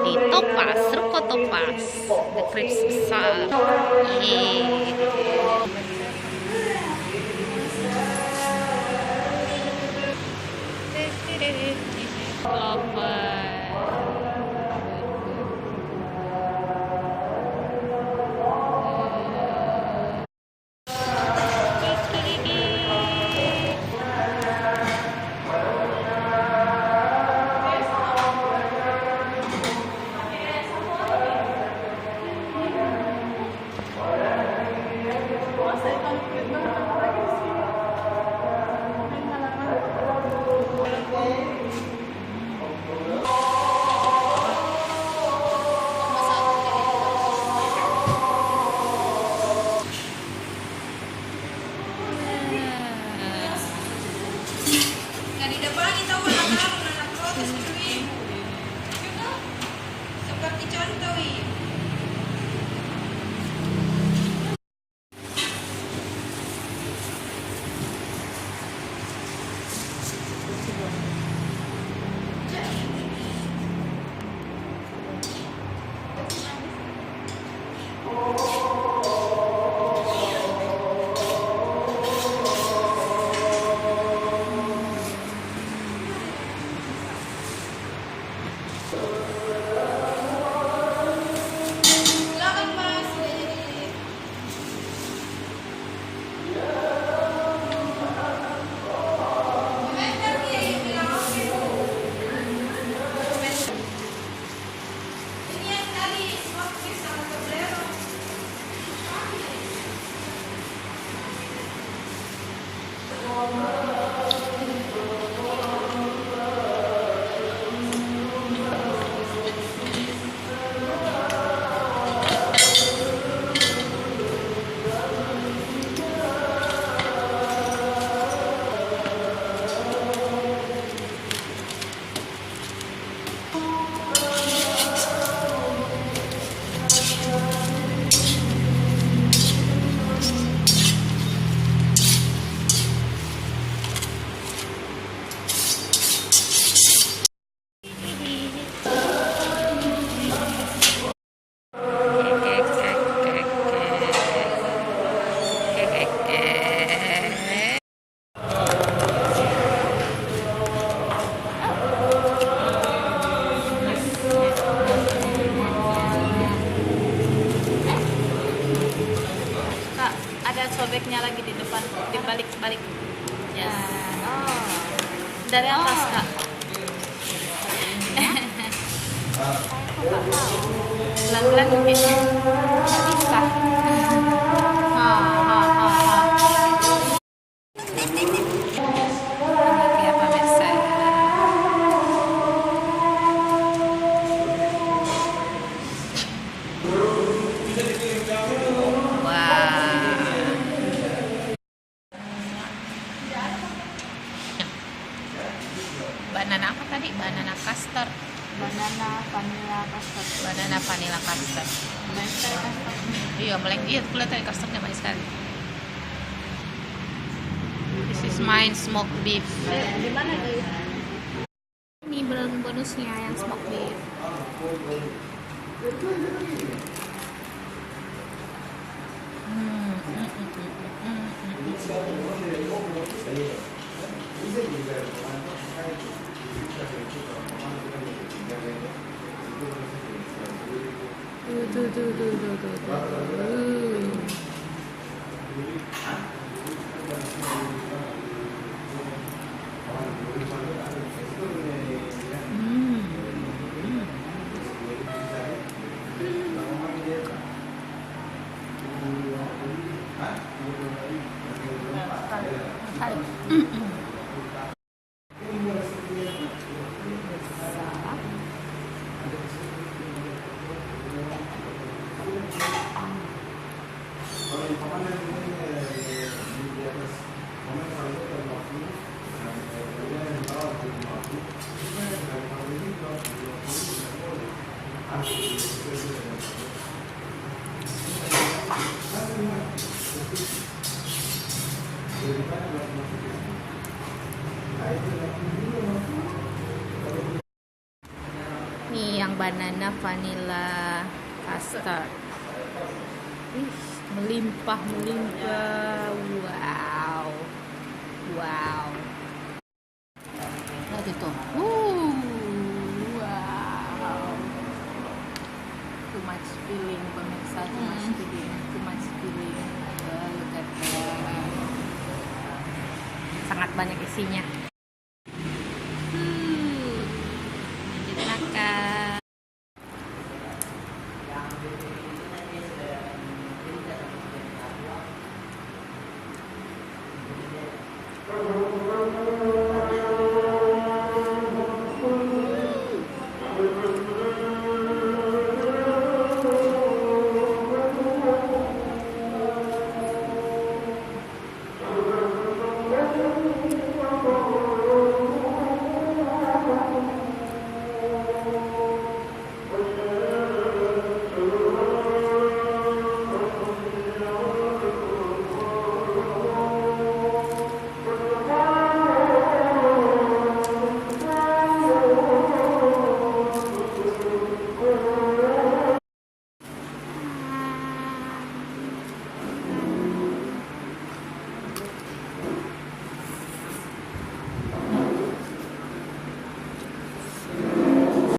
Di Topas, Ruko Topas, The Crips besar. Sobeknya lagi di depan, dibalik-balik. Yes. Dari atas, Kak. Pelan-pelan mungkin. Bisa. Banana apa tadi? Banana custard. Banana vanilla custard. Banana vanilla custard. Manis sekali custard. Iya, iya, kelihatan custardnya manis sekali. This is mine smoked beef. Di mana guys? Ini bonusnya yang smoked beef. Nih yang banana vanilla custard. Ih, melimpah. Wow. Wow. Lihat itu. Wow. Too much filling, pemirsa. Too much filling. Look at that. Sangat banyak isinya.